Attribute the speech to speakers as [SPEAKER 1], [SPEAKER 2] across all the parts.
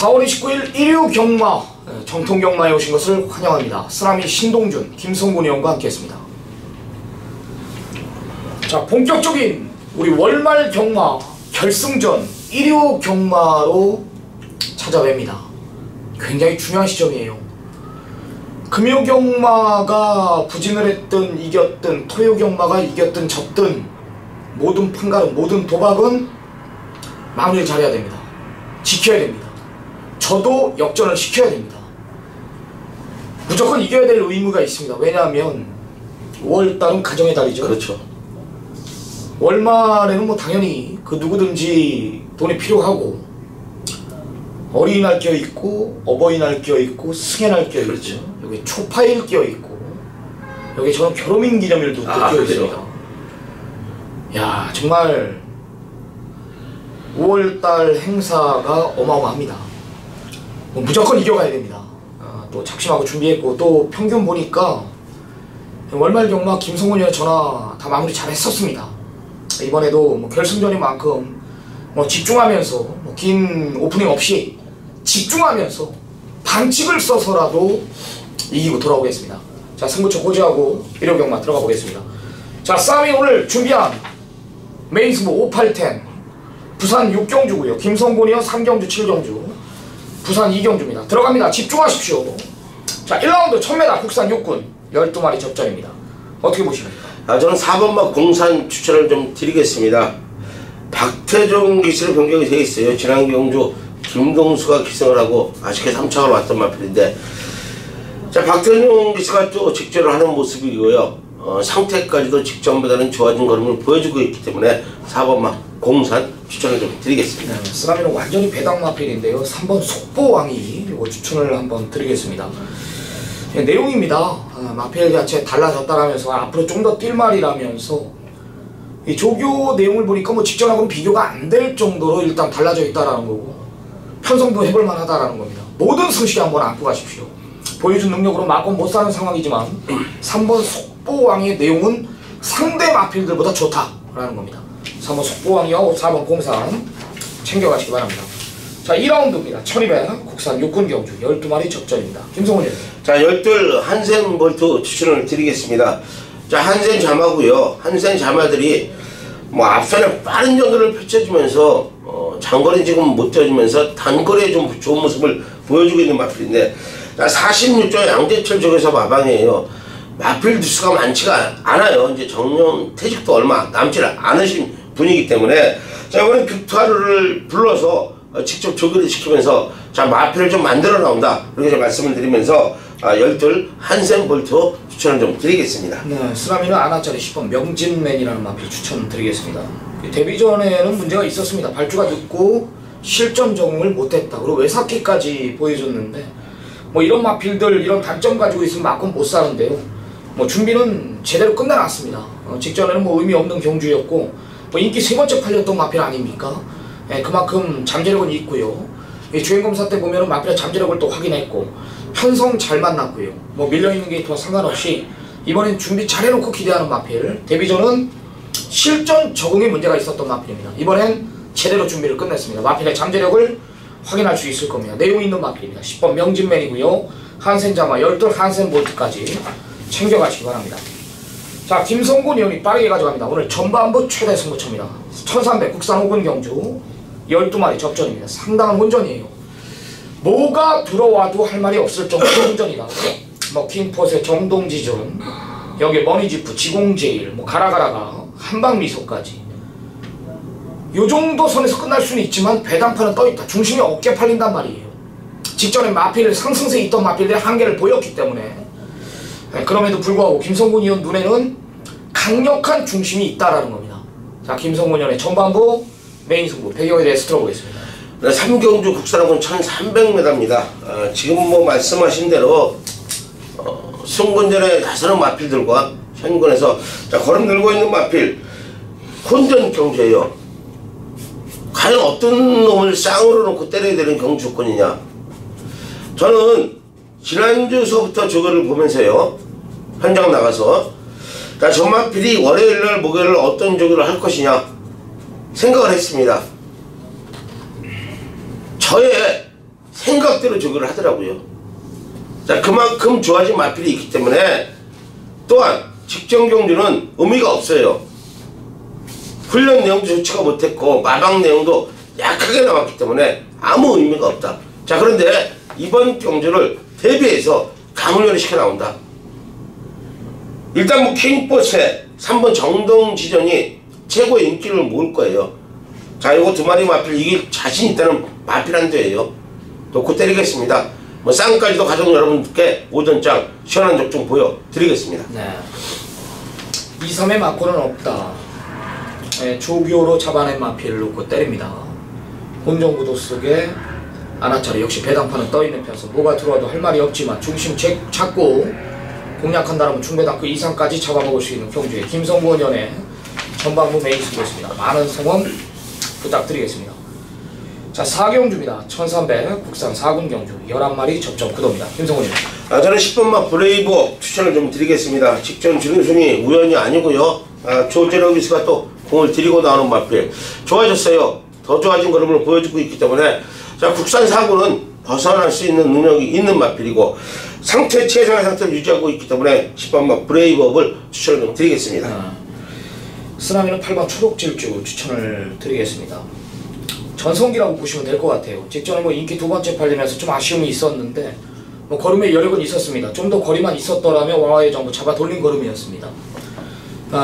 [SPEAKER 1] 4월 29일 일요 경마, 정통 경마에 오신 것을 환영합니다. 쓰라미 신동준, 김성곤 의원과 함께했습니다. 자, 본격적인 우리 월말 경마 결승전 일요 경마로 찾아뵙니다. 굉장히 중요한 시점이에요. 금요 경마가 부진을 했든 이겼든, 토요 경마가 이겼든 졌든, 모든 판가름, 모든 도박은 마무리를 잘해야 됩니다. 지켜야 됩니다. 저도 역전을 시켜야 됩니다. 무조건 이겨야 될 의무가 있습니다. 왜냐하면 5월달은 가정의 달이죠.
[SPEAKER 2] 그렇죠.
[SPEAKER 1] 월말에는 뭐 당연히 그 누구든지 돈이 필요하고, 어린이날 껴있고, 어버이날 껴있고, 승해날 껴있고,
[SPEAKER 2] 그렇죠.
[SPEAKER 1] 여기 초파일 껴있고, 여기 저는 결혼인 기념일도 껴있습니다. 야, 정말 5월달 행사가 어마어마합니다. 뭐 무조건 이겨가야 됩니다. 또 작심하고 준비했고, 또 평균 보니까 월말 경마 김성곤 의원 전화 다 마무리 잘 했었습니다. 이번에도 뭐 결승전인 만큼 뭐 집중하면서, 뭐 긴 오프닝 없이 집중하면서 반칙을 써서라도 이기고 돌아오겠습니다. 자, 승부처 고지하고 일요 경마 들어가 보겠습니다. 자, 싸움이 오늘 준비한 메인 승부 5810 부산 6경주고요. 김성곤 의원 3경주 7경주, 부산 2경주입니다. 들어갑니다. 집중하십시오. 자, 1라운드 1000m 국산 육군 12마리 접전입니다. 어떻게 보십니까?
[SPEAKER 2] 저는 4번마 공산 추천을 좀 드리겠습니다. 박태종 기수로 변경이 되어 있어요. 지난 경주 김동수가 기승을 하고 아쉽게 3차로 왔던 마필인데, 자, 박태종 기수가 또 직전을 하는 모습이고요. 상태까지도 직전보다는 좋아진 걸음을 보여주고 있기 때문에 4번마 공산 추천을 좀 드리겠습니다.
[SPEAKER 1] 네, 쓰라미는 완전히 배당 마필인데요. 3번 속보왕이 이거 추천을 한번 드리겠습니다. 네, 내용입니다. 마필 자체 달라졌다라면서 앞으로 좀 더 뛸 말이라면서, 이 조교 내용을 보니까 뭐 직전하고는 비교가 안 될 정도로 일단 달라져 있다라는 거고, 편성도 해볼 만하다라는 겁니다. 모든 승시 한번 안고 가십시오. 보여준 능력으로 막건 못 사는 상황이지만 3번 속보왕의 내용은 상대 마필들보다 좋다라는 겁니다. 3번 속보왕이와 4번 공산 챙겨가시기 바랍니다. 자, 2라운드입니다. 1200 국산 육군 경주 12마리 접전입니다. 김성곤 의원.
[SPEAKER 2] 자, 12 한센 볼트 추천을 드리겠습니다. 자, 한센 자마고요. 한센 자마들이 뭐 앞선에 빠른 전도를 펼쳐주면서 장거리 지금 못 뛰어주면서 단거리에 좀 좋은 모습을 보여주고 있는 마필인데, 자, 46조 양재철 쪽에서 마방이에요. 마필 두수가 많지가 않아요. 이제 정년 퇴직도 얼마 남지 않으신 분이기 때문에, 자, 이번에 빅투아르를 불러서 직접 조교를 시키면서, 자, 마필을 좀 만들어 나온다, 이렇게 좀 말씀을 드리면서 12 한센 볼트 추천을 좀 드리겠습니다.
[SPEAKER 1] 네, 쓰라미는 아나짜리 10번 명진맨이라는 마필 추천드리겠습니다. 데뷔 전에는 문제가 있었습니다. 발주가 늦고 실전 적응을 못했다, 그리고 외삭기까지 보여줬는데, 뭐 이런 마필들 이런 단점 가지고 있으면 맞고 못 사는데요. 뭐 준비는 제대로 끝내놨습니다. 직전에는 뭐 의미 없는 경주였고, 뭐 인기 세 번째 팔렸던 마필 아닙니까? 예, 그만큼 잠재력은 있고요. 주행검사 때 보면은 마필의 잠재력을 또 확인했고, 편성 잘 만났고요. 뭐 밀려있는 게이트와 상관없이 이번엔 준비 잘해놓고 기대하는 마필. 데뷔전은 실전 적응에 문제가 있었던 마필입니다. 이번엔 제대로 준비를 끝냈습니다. 마필의 잠재력을 확인할 수 있을 겁니다. 내용 있는 마필입니다. 10번 명진맨이고요. 한센 자마 12 한센 볼트까지 챙겨가시기 바랍니다. 자, 김성곤 의원이 빠르게 가져갑니다. 오늘 전반부 최대 승부처입니다. 1300 국산 호근 경주 12마리 접전입니다. 상당한 혼전이에요. 뭐가 들어와도 할 말이 없을 정도의 혼전이다. 뭐 킹포스의 정동지전, 여기 머니지프, 지공제일, 뭐 가라가라가, 한방미소까지, 요 정도 선에서 끝날 수는 있지만 배당판은 떠있다. 중심이 어깨 팔린단 말이에요. 직전에 마필, 상승세에 있던 마필들의 한계를 보였기 때문에, 그럼에도 불구하고 김성곤 의원 눈에는 강력한 중심이 있다라는 겁니다. 자, 김성곤 의원의 전반부 메인 승부 배경에 대해서 들어보겠습니다.
[SPEAKER 2] 네, 3경주 국산학원 1300m입니다. 지금 뭐 말씀하신 대로 승군전의 다스런 마필들과 현군에서, 자, 걸음 들고 있는 마필 혼전 경주예요. 과연 어떤 놈을 쌍으로 놓고 때려야 되는 경주권이냐. 저는 지난주서부터 저거를 보면서요, 현장 나가서, 자, 저 마필이 월요일날 목요일날 어떤 조교를 할 것이냐 생각을 했습니다. 저의 생각대로 저기를 하더라고요. 자, 그만큼 좋아진 마필이 있기 때문에 또한 직전 경주는 의미가 없어요. 훈련 내용도 좋지가 못했고 마방 내용도 약하게 나왔기 때문에 아무 의미가 없다. 자, 그런데 이번 경주를 대비해서 가물려를 시켜 나온다. 일단 뭐 킹포스의 3번 정동지전이 최고의 인기를 모을 거예요. 자, 요거 두 마리 마필 이길 자신 있다는 마필 한도예요. 놓고 때리겠습니다. 뭐 쌍까지도 가족 여러분께 오전장 시원한 적 좀 보여드리겠습니다.
[SPEAKER 1] 네. 2, 3의 맞고는 없다. 네, 조교로 잡아낸 마필을 놓고 때립니다. 본정구도 속에 아나차례 역시 배당판은 떠있는 편서 뭐가 들어와도 할 말이 없지만 중심 찾고 공략한다면 중배당 그 이상까지 잡아먹을 수 있는 경주에 김성구 연의 전반부 메인 수고였습니다. 많은 성원 부탁드리겠습니다. 자, 4경주입니다. 1300 국산 4군 경주 11마리 접점 구도입니다. 김성훈입니다.
[SPEAKER 2] 저는 10번마 브레이브업 추천을 좀 드리겠습니다. 직전 준우승이 우연이 아니고요. 조재력 기수가 또 공을 들이고 나오는 마필 좋아졌어요. 더 좋아진 걸음을 보여주고 있기 때문에 자, 국산 4군은 벗어날 수 있는 능력이 있는 마필이고 최상의 상태를 유지하고 있기 때문에 10번마 브레이브업을 추천을 좀 드리겠습니다.
[SPEAKER 1] 쓰나미는 8번 초록질주 추천을 드리겠습니다. 전성기라고 보시면 될 것 같아요. 직전에 뭐 인기 두 번째 팔리면서 좀 아쉬움이 있었는데 뭐 걸음에 여력은 있었습니다. 좀 더 거리만 있었더라면 와와의 정도 잡아 돌린 걸음이었습니다.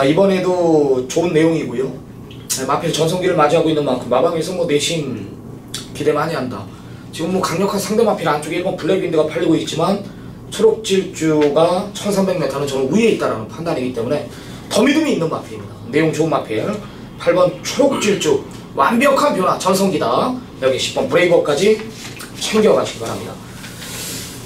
[SPEAKER 1] 이번에도 좋은 내용이고요. 마필 전성기를 맞이하고 있는 만큼 마방에서 뭐 내심 기대 많이 한다. 지금 뭐 강력한 상대 마필 안쪽에 1번 블랙윈드가 팔리고 있지만 초록질주가 1300m는 저는 위에 있다는 판단이기 때문에 더 믿음이 있는 마필입니다. 내용 좋은 마필 8번 초록질주 완벽한 변화 전성기다. 여기 10번 브레이버까지 챙겨가시기 바랍니다.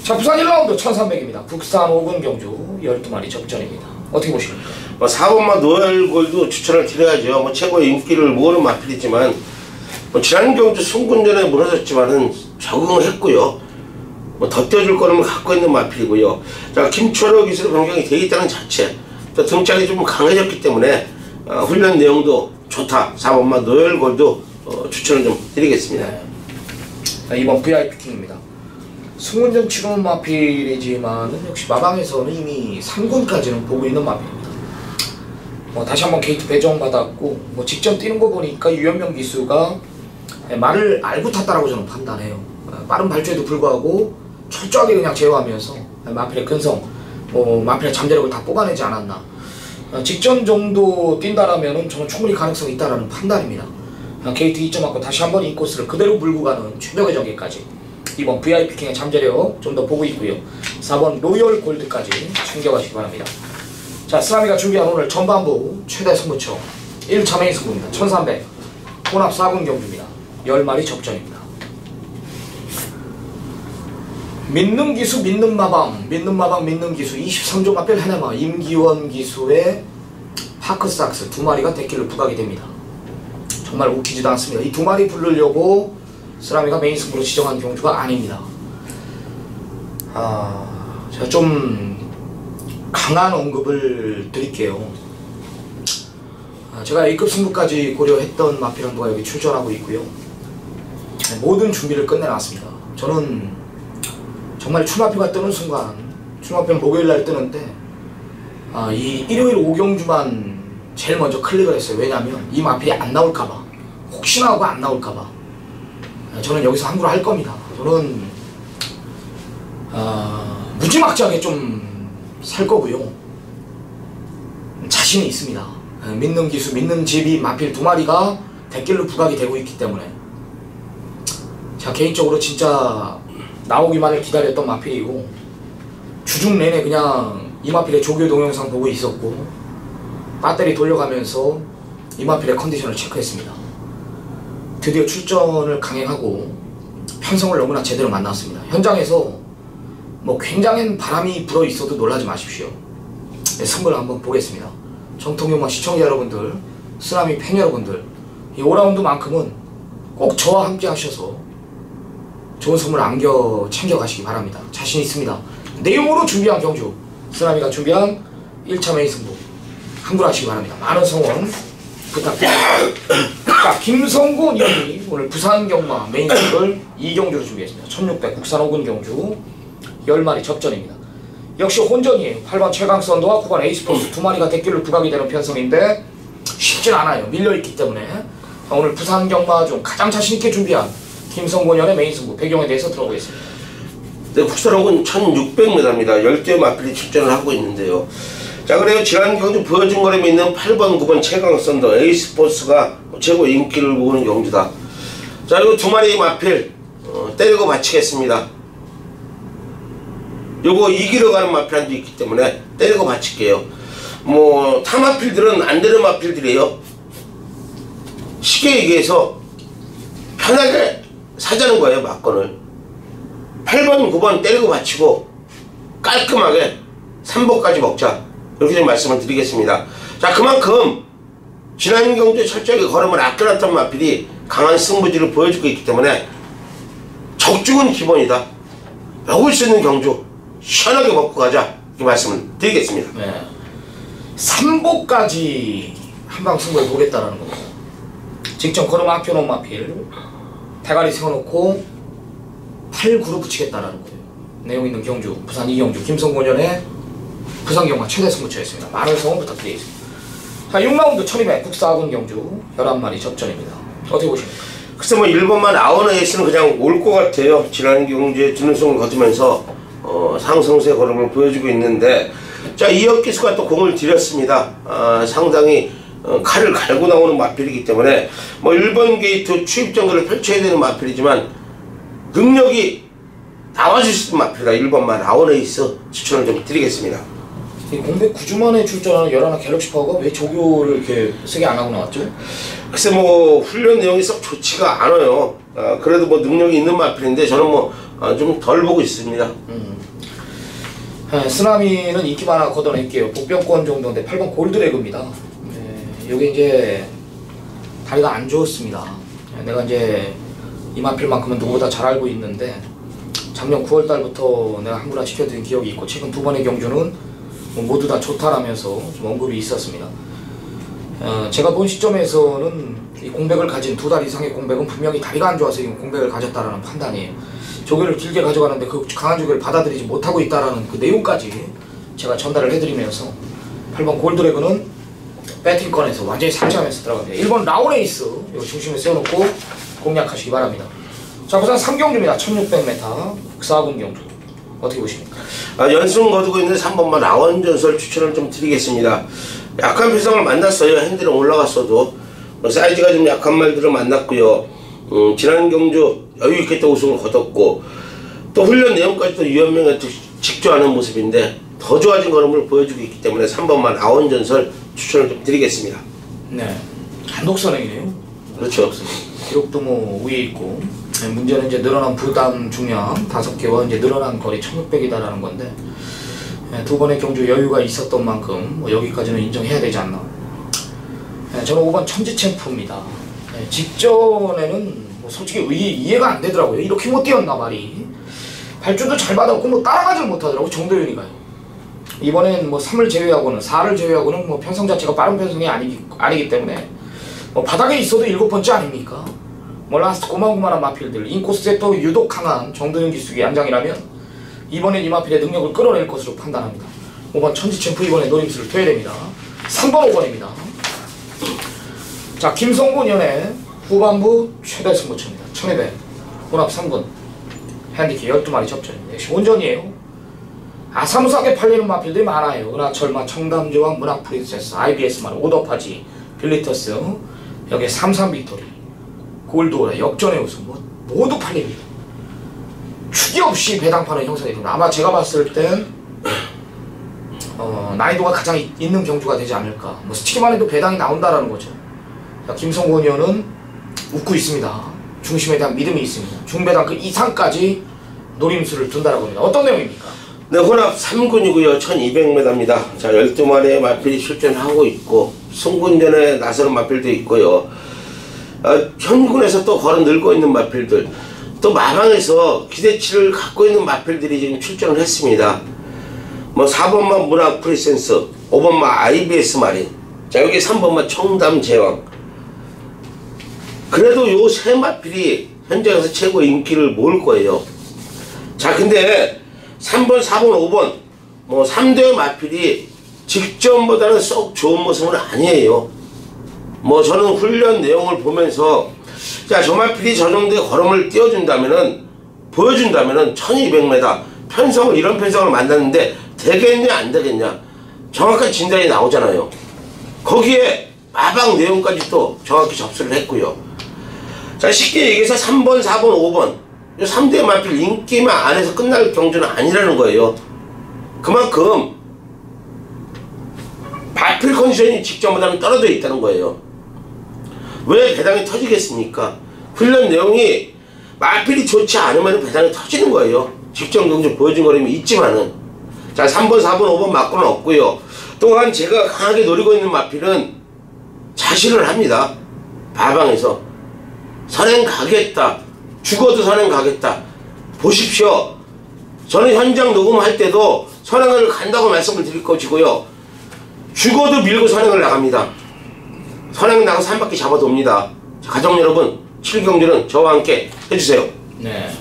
[SPEAKER 1] 자, 부산 1라운드 1300입니다. 국산 5군 경주 12마리 접전입니다. 어떻게 보십니까?
[SPEAKER 2] 4번마 노엘골드 추천을 드려야죠. 뭐 최고의 인기를 모으는 마필이지만 지난 경주 승군전에 무너졌지만은 적응을 했고요. 더 떼어줄 거는 갖고 있는 마필이고요. 자, 김철호 기술 변경이 되어 있다는 자체, 또 등짝이 좀 강해졌기 때문에 훈련 내용도 좋다. 4번마 노엘골드 추천을 좀 드리겠습니다.
[SPEAKER 1] 네. 이번 VIP킹입니다. 승군전 치르는 마필이지만 역시 마방에서는 이미 3군까지는 보고 있는 마필입니다. 다시 한번 게이트 배정받았고 직전 뛰는 거 보니까 유현명 기수가 말을 알고 탔다라고 저는 판단해요. 빠른 발주에도 불구하고 철저하게 그냥 제어하면서 마필의 근성, 마필의 잠재력을 다 뽑아내지 않았나. 직전 정도 뛴다라면 저는 충분히 가능성이 있다라는 판단입니다. 게이트 2점 맞고 다시 한번 이 코스를 그대로 물고 가는 최적의 전개까지 이번 VIP킹의 잠재력 좀 더 보고 있고요. 4번 로열 골드까지 챙겨가시기 바랍니다. 자, 쓰나미가 준비한 오늘 전반부 최대 승부처 1차 메인 승부입니다. 1300 혼합 4군 경주입니다. 10마리 접전입니다. 믿는 기수 믿는 마방 믿는 기수 23조 마필 해내마 임기원 기수의 파크삭스 2마리가 데킬로 부각이 됩니다. 정말 웃기지도 않습니다. 이 2마리 부르려고 쓰나미가 메인 승부로 지정한 경주가 아닙니다. 제가 좀 강한 언급을 드릴게요. 제가 A급 승부까지 고려했던 마필 한도가 여기 출전하고 있고요. 모든 준비를 끝내놨습니다. 저는 정말 추마표가 뜨는 순간, 추마표는 목요일날 뜨는데 이 일요일 5경주만 제일 먼저 클릭을 했어요. 왜냐면 이 마필이 안 나올까봐, 혹시나 하고 안 나올까봐. 저는 여기서 항구를 할 겁니다. 저는 무지막지하게 좀 살 거고요. 자신이 있습니다. 믿는 기수, 믿는 제비 마필 2마리가 댓글로 부각이 되고 있기 때문에 제가 개인적으로 진짜 나오기만을 기다렸던 마필이고 주중 내내 그냥 이 마필의 조교 동영상 보고 있었고 배터리 돌려가면서 이 마필의 컨디션을 체크했습니다. 드디어 출전을 강행하고 편성을 너무나 제대로 만났습니다. 현장에서 굉장한 바람이 불어 있어도 놀라지 마십시오. 승부를 한번 보겠습니다. 정통용마 시청자 여러분들, 쓰나미 팬 여러분들, 이 5라운드만큼은 꼭 저와 함께 하셔서 좋은 선물 챙겨 가시기 바랍니다. 자신 있습니다. 내용으로 준비한 경주, 쓰나미가 준비한 1차 메인 승부 함부로 하시기 바랍니다. 많은 성원 부탁드립니다. 자, 김성곤 의원이 오늘 부산 경마 메인 승부를 2경주를 준비했습니다. 1600 국산 5군 경주 10마리 접전입니다. 역시 혼전이에요. 8번 최강선도와 9번 에이스포스 두 마리가 대결로 부각이 되는 편성인데 쉽진 않아요. 밀려있기 때문에. 오늘 부산 경마 중 가장 자신있게 준비한 김성곤연의 메인 승부 배경에 대해서 들어보겠습니다.
[SPEAKER 2] 네, 국산옥은 1600m입니다. 10대 마필이 출전을 하고 있는데요. 자, 그래요. 지난 경주 보여준 거를 믿는 8번, 9번 최강선도 에이스포스가 최고 인기를 모으는 경주다. 자, 이거 두 마리 마필 때리고 바치겠습니다. 요거 이기러 가는 마필한도 있기 때문에 때리고 바칠게요. 뭐 타 마필들은 안 되는 마필들이에요. 쉽게 얘기해서 편하게 사자는 거예요. 막건을 8번 9번 때리고 바치고 깔끔하게 3번까지 먹자, 이렇게 좀 말씀을 드리겠습니다. 자, 그만큼 지난 경주에 철저하게 걸음을 아껴놨던 마필이 강한 승부지를 보여주고 있기 때문에 적중은 기본이다. 먹을 수 있는 경주 시원하게 먹고 가자, 이렇게 말씀을 드리겠습니다.
[SPEAKER 1] 네. 3보까지 한방 승부를 보겠다라는 겁니다. 직전 걸음 아껴놓은 마필 대가리 세워놓고 8, 9로 붙이겠다라는 거예요. 내용 있는 경주 부산 이경주 김성곤연의 부산 경마 최대 승부처였습니다. 많은 성원 부탁드리겠습니다. 자, 6라운드 1200 국사군 경주 11마리 접전입니다. 어떻게 보십니까?
[SPEAKER 2] 글쎄 뭐 1번만 아워너에이스는 그냥 올 것 같아요. 지난 경주에 준우승을 거두면서 상승세 걸음을 보여주고 있는데, 자, 이혁기수가 또 공을 들였습니다. 상당히 칼을 갈고 나오는 마필이기 때문에 뭐 1번 게이트 추입 정도를 펼쳐야 되는 마필이지만 능력이 나와줄 수 있는 마필이다. 1번만 아워너에이스 추천을 좀 드리겠습니다.
[SPEAKER 1] 이 공백 9주 만에 출전하는 11화 갤럭시 파워가 왜 조교를 이렇게 세게 안 하고 나왔죠?
[SPEAKER 2] 글쎄 뭐 훈련 내용이 썩 좋지가 않아요. 그래도 뭐 능력이 있는 마필인데 저는 뭐 좀 덜 보고 있습니다.
[SPEAKER 1] 네, 쓰나미는 인기만 하나 걷어낼게요. 복병권 정도인데 8번 골드레그입니다. 네, 요게 이제 다리가 안 좋았습니다. 내가 이제 이 마필만큼은 누구보다 잘 알고 있는데 작년 9월달부터 내가 한구라 시켜드린 기억이 있고 최근 두 번의 경주는 뭐 모두 다 좋다라면서 좀 언급이 있었습니다. 제가 본 시점에서는 이 공백을 가진 2달 이상의 공백은 분명히 다리가 안 좋아서 이 공백을 가졌다라는 판단이에요. 조교를 길게 가져가는데 그 강한 조교를 받아들이지 못하고 있다라는 그 내용까지 제가 전달을 해드리면서 8번 골드레그는 배팅권에서 완전히 상체하면서 들어갑니다. 1번 라운에이스 이거 중심에 세워놓고 공략하시기 바랍니다. 자, 부산 3경주입니다. 1600m 국사군 경주 어떻게 보십니까?
[SPEAKER 2] 연승 거두고 있는 3번만 라원전설 추천을 좀 드리겠습니다. 약한 표정을 만났어요. 핸들은 올라갔어도 사이즈가 좀 약한 말들을 만났고요. 지난 경주 여유있게 또 우승을 거뒀고 또 훈련 내용까지 또 유연명에 직조하는 모습인데 더 좋아진 걸음을 보여주고 있기 때문에 3번만 아원전설 추천을 좀 드리겠습니다.
[SPEAKER 1] 네, 단독선행이네요.
[SPEAKER 2] 그렇죠.
[SPEAKER 1] 기록도 뭐 위에 있고, 문제는 이제 늘어난 부담 중량 5개와 이제 늘어난 거리 1600이다라는 건데, 두 번의 경주 여유가 있었던 만큼 뭐 여기까지는 인정해야 되지 않나. 저는 5번 천지챔프입니다. 직전에는 뭐 솔직히 이해가 안 되더라고요. 이렇게 못 뛰었나 말이. 발주도 잘 받았고 뭐 따라가질 못하더라고 정도윤이가요. 이번엔 뭐 3을 제외하고는 4를 제외하고는 뭐 편성 자체가 빠른 편성이 아니기 때문에 뭐 바닥에 있어도 7번째 아닙니까? 뭐 라스트 고만고만한 마필들 인코스에 또 유독 강한 정도윤 기수기 안장이라면 이번엔 이 마필의 능력을 끌어낼 것으로 판단합니다. 5번 천지챔프 이번에 노림수를 둬야 됩니다. 3번 5번입니다. 자, 김성곤 연의 후반부 최대 승부처입니다. 1200 혼합 3군 핸디캡 12마리 접전입니다. 역시 온전이에요. 아사무사하게 팔리는 마필들이 많아요. 은하철마, 청담제왕, 문학프린세스, IBS만, 오더파지, 빌리터스, 여기에 33 빅토리, 골드오라, 역전의 우승 모두 팔립니다. 추기 없이 배당판은 형성이 됩니다. 아마 제가 봤을 땐 난이도가 가장 있는 경주가 되지 않을까. 뭐 스치기만 해도 배당이 나온다라는 거죠. 김성곤 의원은 웃고 있습니다. 중심에 대한 믿음이 있습니다. 중배당 그 이상까지 노림수를 둔다라고 합니다. 어떤 내용입니까?
[SPEAKER 2] 네, 혼합 3군이고요. 1200m입니다. 자, 12마리의 마필이 출전하고 있고 승군전에 나서는 마필도 있고요. 현군에서 또 걸어 늘고 있는 마필들, 또 마방에서 기대치를 갖고 있는 마필들이 지금 출전을 했습니다. 뭐 4번만 문학 프리센스, 5번만 IBS 마린, 자 여기 3번만 청담 제왕. 그래도 요 세 마필이 현장에서 최고의 인기를 모을 거예요. 자, 근데 3번, 4번, 5번 뭐 3대 마필이 직전보다는 썩 좋은 모습은 아니에요. 뭐 저는 훈련 내용을 보면서 자, 저 마필이 저 정도의 걸음을 띄워준다면은 보여준다면은 1200m 편성을 이런 편성을 만났는데 되겠냐 안 되겠냐 정확한 진단이 나오잖아요. 거기에 마방 내용까지 또 정확히 접수를 했고요. 자, 쉽게 얘기해서 3번, 4번, 5번 이 3대 마필 인기만 안에서 끝날 경주는 아니라는 거예요. 그만큼 마필 컨디션이 직전보다는 떨어져 있다는 거예요. 왜 배당이 터지겠습니까? 훈련 내용이 마필이 좋지 않으면 배당이 터지는 거예요. 직전 경주 보여준 거림이 있지만은. 자, 3번, 4번, 5번 맞고는 없고요. 또한 제가 강하게 노리고 있는 마필은 자신을 합니다. 마방에서 선행 가겠다. 죽어도 선행 가겠다. 보십시오. 저는 현장 녹음할 때도 선행을 간다고 말씀을 드릴 것이고요. 죽어도 밀고 선행을 나갑니다. 선행 나가서 한 바퀴 잡아도 옵니다. 가족 여러분, 7경주는 저와 함께 해주세요.
[SPEAKER 1] 네.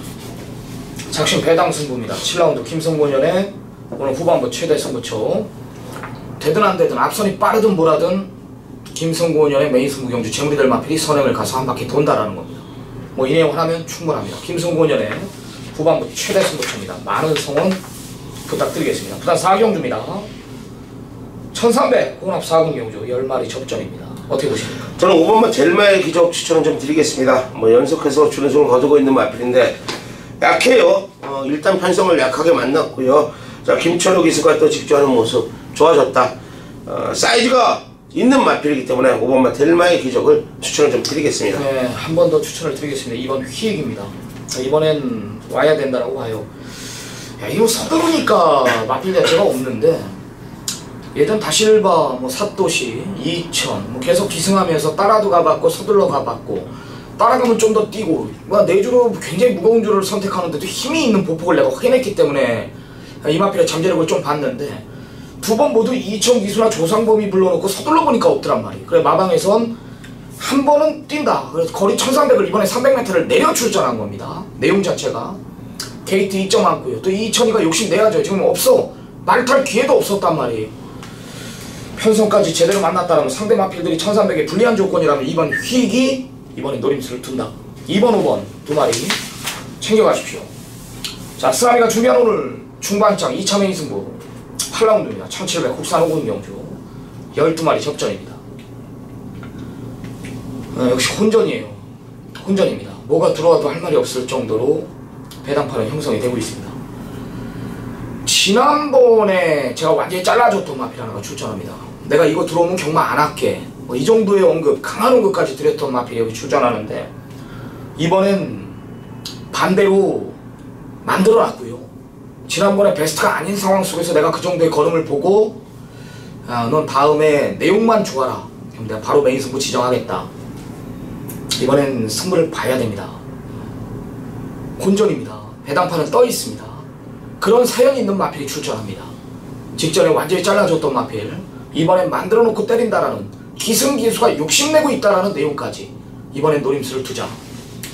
[SPEAKER 1] 작심 배당 승부입니다. 7라운드 김성곤연의 오늘 후반부 최대 승부처. 되든 안 되든 앞선이 빠르든 뭐라든 김성곤연의 메인 승부 경주 재물이 될 마필이 선행을 가서 한 바퀴 돈다라는 겁니다. 뭐 이 내용 하면 충분합니다. 김성곤연의 후반부 최대 승부처입니다. 많은 성원 부탁드리겠습니다. 부산 4경주입니다. 1300 혼합 4군 경주 10마리 접전입니다. 어떻게 보십니까?
[SPEAKER 2] 저는 5번만 젤마의 기적 추천을 좀 드리겠습니다. 뭐 연속해서 준우승을 거두고 있는 마필인데 약해요. 일단 편성을 약하게 만났고요. 자, 김철호 기수가 또 직주하는 모습 좋아졌다. 사이즈가 있는 마필이기 때문에 5번만 델마의 기적을 추천을 좀 드리겠습니다.
[SPEAKER 1] 네, 한 번 더 추천을 드리겠습니다. 이번 휘익입니다. 이번엔 와야 된다라고 봐요. 야, 이거 서두르니까 마필 자체가 없는데 예전 다실바, 뭐 삿도시, 이천 뭐 계속 기승하면서 따라도 가봤고 서둘러 가봤고 따라가면 좀 더 뛰고 내주로 굉장히 무거운 줄을 선택하는데도 힘이 있는 보폭을 내가 확인했기 때문에 이 마필의 잠재력을 좀 봤는데 두 번 모두 이천 기수나 조상범이 불러놓고 서둘러 보니까 없더란 말이에요. 그래 마방에선 한 번은 뛴다. 그래서 거리 1300을 이번에 300m를 내려 출전한 겁니다. 내용 자체가 게이트 2점 많고요. 또 2000이가 욕심내야죠. 지금 없어. 말탈 기회도 없었단 말이에요. 편성까지 제대로 만났다면 상대 마필들이 1300에 불리한 조건이라면 이번 휙이 이번에 노림수를 둔다. 2번, 5번 두 마리 챙겨가십시오. 자, 쓰라미가 준비한 오늘 중반장 2차 메인 승부 8라운드입니다. 1700 국산 5군 경주 12마리 접전입니다. 역시 혼전이에요. 혼전입니다. 뭐가 들어와도 할 말이 없을 정도로 배당판은 형성이 되고 있습니다. 지난번에 제가 완전히 잘라줬던 마필 하나가 출전합니다. 내가 이거 들어오면 경마 안 할게 뭐 이 정도의 언급, 강한 언급까지 드렸던 마필이 여기 출전하는데 이번엔 반대로 만들어놨고요. 지난번에 베스트가 아닌 상황 속에서 내가 그 정도의 걸음을 보고 넌 다음에 내용만 좋아라. 그럼 내가 바로 메인 승부 지정하겠다. 이번엔 승부를 봐야 됩니다. 혼전입니다. 배당판은 떠 있습니다. 그런 사연이 있는 마필이 출전합니다. 직전에 완전히 잘라줬던 마필 이번엔 만들어놓고 때린다라는 기승기수가 욕심내고 있다라는 내용까지 이번엔 노림수를 두자.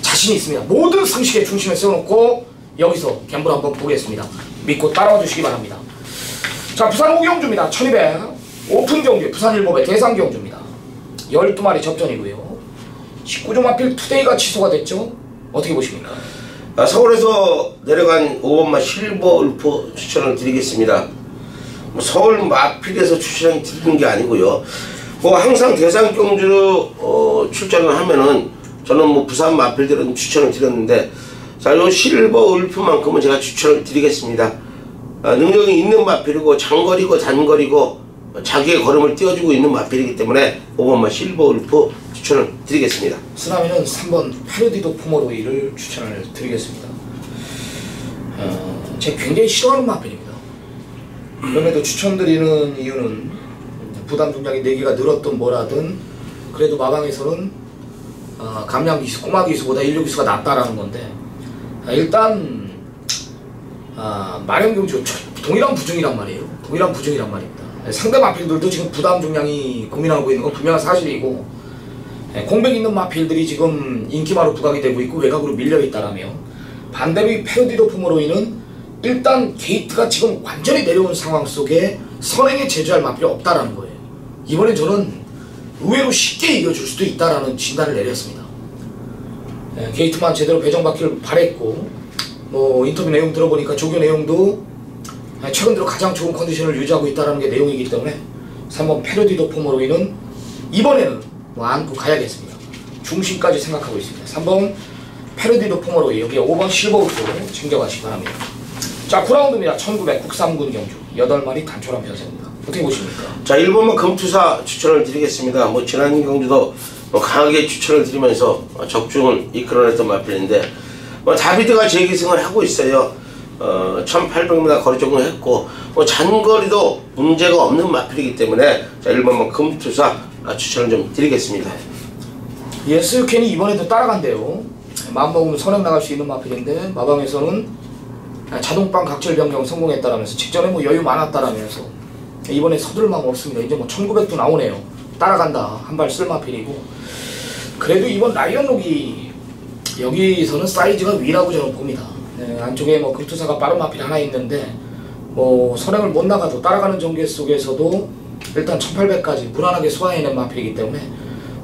[SPEAKER 1] 자신이 있습니다. 모든 상식의 중심에 세워놓고 여기서 갬블 한번 보겠습니다. 믿고 따라와 주시기 바랍니다. 자, 부산 5경주입니다. 1200 오픈 경주 부산일보배 대상 경주입니다. 12마리 접전이고요. 19조 마필 투데이가 취소가 됐죠? 어떻게 보십니까?
[SPEAKER 2] 서울에서 내려간 5번마 실버 울프 추천을 드리겠습니다. 서울 마필에서 추천을 드리는 게 아니고요. 뭐 항상 대상 경주로 출전을 하면은 저는 뭐 부산 마필들은 추천을 드렸는데 자, 요 실버 울프만큼은 제가 추천을 드리겠습니다. 능력이 있는 마필이고 장거리고 단거리고 자기의 걸음을 띄워주고 있는 마필이기 때문에 5번마 실버 울프 추천을 드리겠습니다.
[SPEAKER 1] 쓰나미는 3번 페르디도 포모로이를 추천을 드리겠습니다. 제가 굉장히 싫어하는 마필입니다. 그럼에도 추천드리는 이유는 부담 동작이 4개가 늘었든 뭐라든 그래도 마방에서는 감량 기수, 꼬마 기수보다 1, 2기수가 낫다라는 건데 일단 마련 경주 동일한 부중이란 말이에요. 동일한 부중이란 말입니다. 상대 마필들도 지금 부담 중량이 고민하고 있는 건 분명한 사실이고 공백 있는 마필들이 지금 인기마로 부각이 되고 있고 외곽으로 밀려있다라면, 반대로 이 패러디 도품으로인은 일단 게이트가 지금 완전히 내려온 상황 속에 선행에 제주할 마필이 없다라는 거예요. 이번엔 저는 의외로 쉽게 이겨줄 수도 있다라는 진단을 내렸습니다. 게이트만 제대로 배정받기를 바랬고, 뭐 인터뷰 내용 들어보니까 조교 내용도 최근 들어 가장 좋은 컨디션을 유지하고 있다는 게 내용이기 때문에 3번 패러디 도품으로인은 이번에는 뭐 안고 가야겠습니다. 중심까지 생각하고 있습니다. 3번 패러디 도품으로인, 여기에 5번 실버우드로 챙겨가시기 바랍니다. 자, 9라운드입니다. 1900 국삼군 경주 8마리 단촐한 편세입니다. 어떻게 보십니까?
[SPEAKER 2] 자, 1번만 금투사 추천을 드리겠습니다. 뭐 지난 경주도 뭐 강하게 추천을 드리면서 적중을 이끌어냈던 마필인데, 뭐 다비드가 재기승을 하고 있어요. 1800m 거리 적응했고, 뭐 잔거리도 문제가 없는 마필이기 때문에 자, 1번만 금투사 추천을 좀 드리겠습니다.
[SPEAKER 1] 예스유캔이 이번에도 따라간대요. 마음먹으면 선행 나갈 수 있는 마필인데, 마방에서는 자동빵 각질 변경 성공했다라면서, 직전에 뭐 여유 많았다라면서 이번에 서둘 마음 없습니다. 이제 뭐 1900도 나오네요. 따라간다. 한 발 쓸 마필이고, 그래도 이번 라이언록이 여기서는 사이즈가 위라고 저는 봅니다. 안쪽에 뭐 금투사가 빠른 마필 하나 있는데, 뭐 선행을 못 나가도 따라가는 전개 속에서도 일단 1800까지 무난하게 소화해낸 마필이기 때문에,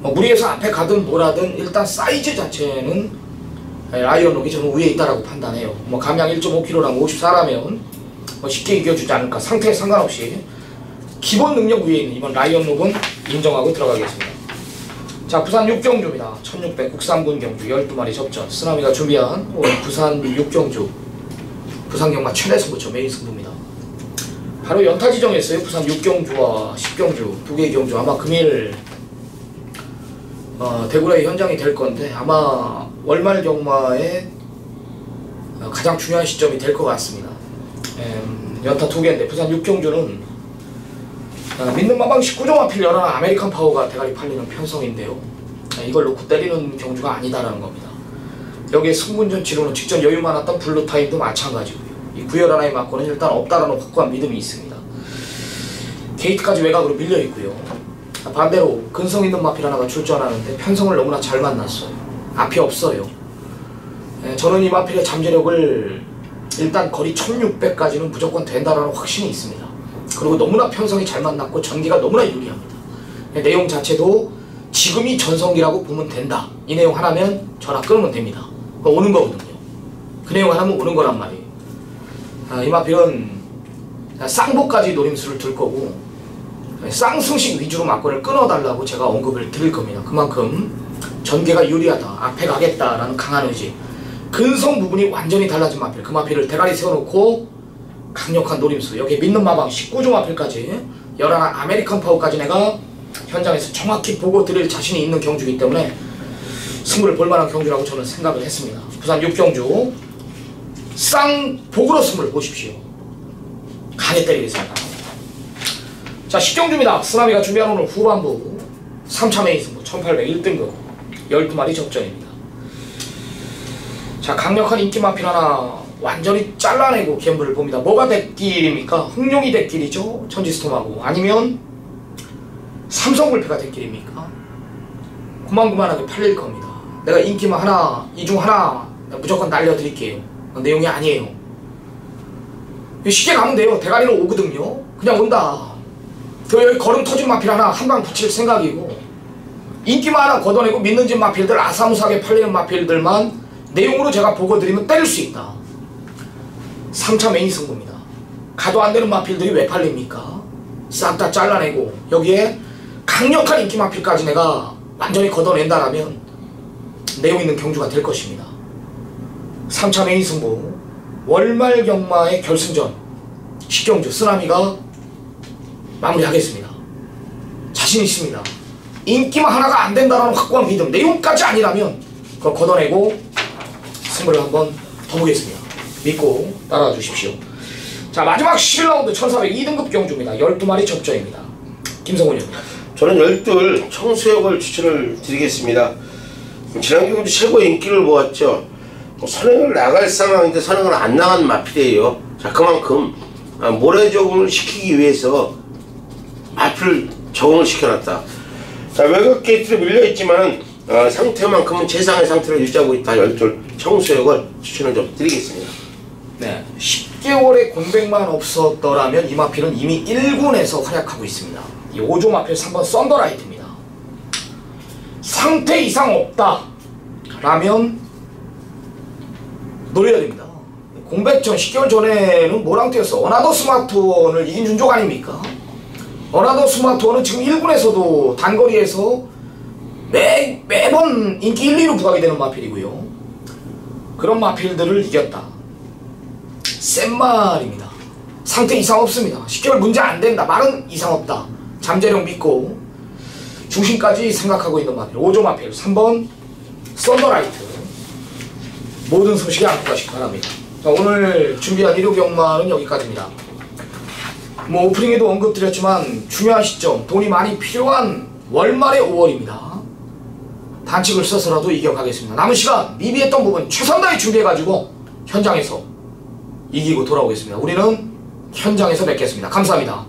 [SPEAKER 1] 뭐 무리해서 앞에 가든 뭐라든 일단 사이즈 자체는 라이언록이 저는 위에 있다라고 판단해요. 뭐 감량 1.5kg랑 54라면 뭐 쉽게 이겨주지 않을까. 상태에 상관없이 기본 능력 위에 있는 이번 라이언록은 인정하고 들어가겠습니다. 자, 부산 6경주입니다. 1600 국삼군 경주 12마리 접전. 쓰나미가 준비한 부산 6경주, 부산 경마 최대 승부처 메인 승부입니다. 바로 연타 지정했어요. 부산 6경주와 10경주 두 개의 경주. 아마 금일 대구라의 현장이 될 건데, 아마 월말 경마의 가장 중요한 시점이 될 것 같습니다. 연타 두 개인데, 부산 6경주는 믿는 마방 19종 마필 열하나 아메리칸 파워가 대가리 팔리는 편성인데요. 이걸 놓고 때리는 경주가 아니다라는 겁니다. 여기에 승분전 치료는 직전 여유 많았던 블루타임도 마찬가지고요. 이 구열 하나의 맞고는 일단 없다라는 확고한 믿음이 있습니다. 게이트까지 외곽으로 밀려있고요. 반대로 근성 있는 마필 하나가 출전하는데 편성을 너무나 잘 만났어요. 앞이 없어요. 저는 이 마필의 잠재력을 일단 거리 1600까지는 무조건 된다라는 확신이 있습니다. 그리고 너무나 편성이 잘 만났고 전개가 너무나 유리합니다. 내용 자체도 지금이 전성기라고 보면 된다. 이 내용 하나면 전화 끊으면 됩니다. 오는 거거든요. 그 내용 하나면 오는 거란 말이에요. 이 마필은 쌍보까지 노림수를 들 거고, 쌍승식 위주로 막권을 끊어달라고 제가 언급을 드릴 겁니다. 그만큼 전개가 유리하다, 앞에 가겠다라는 강한 의지, 근성 부분이 완전히 달라진 마필, 그 마필을 대가리 세워놓고 강력한 노림수, 여기에 믿는 마방 19종 마필까지 11 아메리칸 파워까지 내가 현장에서 정확히 보고 드릴 자신이 있는 경주이기 때문에 승부를 볼만한 경주라고 저는 생각을 했습니다. 부산 6경주 쌍복으로 승부를 보십시오. 강에 때리겠습니다. 자, 10경주입니다. 쓰나미가 준비한 오늘 후반부 3차 메인 승부 1800 1등급 12마리 접전입니다. 자, 강력한 인기 마필 하나 완전히 잘라내고 갬블을 봅니다. 뭐가 대길입니까? 흥룡이 대길이죠. 천지스톰하고. 아니면 삼성불패가 대길입니까? 고만고만하게 팔릴 겁니다. 내가 인기만 하나, 이 중 하나 무조건 날려드릴게요. 내용이 아니에요. 쉽게 가면 돼요. 대가리는 오거든요. 그냥 온다. 여기 걸음 터진 마필 하나 한 방 붙일 생각이고, 인기만 하나 걷어내고 믿는 집 마필들, 아사무사하게 팔리는 마필들만 내용으로 제가 보고드리면 때릴 수 있다. 3차 메인 승부입니다. 가도 안 되는 마필들이 왜 팔립니까? 싹 다 잘라내고 여기에 강력한 인기 마필까지 내가 완전히 걷어낸다라면 내용 있는 경주가 될 것입니다. 3차 메인 승부 월말 경마의 결승전 10경주 쓰나미가 마무리하겠습니다. 자신 있습니다. 인기만 하나가 안 된다라는 확고한 믿음, 내용까지 아니라면 그걸 걷어내고 승부를 한번 더 보겠습니다. 믿고 따라와 주십시오. 자, 마지막 11라운드 1400 2등급 경주입니다. 12마리 접전입니다. 김성훈입니다.
[SPEAKER 2] 저는 12 청수역을 추천을 드리겠습니다. 지난 경주 최고의 인기를 모았죠. 선행을 나갈 상황인데 선행을 안 나간 마필이에요. 자, 그만큼 모래 적응을 시키기 위해서 마필을 적응을 시켜놨다. 자, 외곽 게이트로 밀려있지만 상태만큼은 최상의 상태를 유지하고 있다. 열돌 청수역을 추천을 좀 드리겠습니다.
[SPEAKER 1] 네, 10개월의 공백만 없었더라면 이 마필은 이미 1군에서 활약하고 있습니다. 이 5조 마필 3번 썬더라이트입니다. 상태 이상 없다 라면 노려야 됩니다. 공백 전 10개월 전에는 뭐랑 뛰었어? 어나더 스마트원을 이긴 준족 아닙니까? 어나더 스마트원은 지금 1군에서도 단거리에서 매번 인기 1, 2로 부각이 되는 마필이고요. 그런 마필들을 이겼다. 센 말입니다. 상태 이상 없습니다. 10개월 문제 안 된다. 말은 이상 없다. 잠재력 믿고 중심까지 생각하고 있는 마필 5조 마필 3번 썬더라이트. 모든 소식이 안고가시기 바랍니다. 자, 오늘 준비한 일요 경마는 여기까지입니다. 뭐 오프닝에도 언급드렸지만 중요한 시점, 돈이 많이 필요한 월말의 5월입니다. 단칙을 써서라도 이겨가겠습니다. 남은 시간 미비했던 부분 최선 다해 준비해가지고 현장에서 이기고 돌아오겠습니다. 우리는 현장에서 뵙겠습니다. 감사합니다.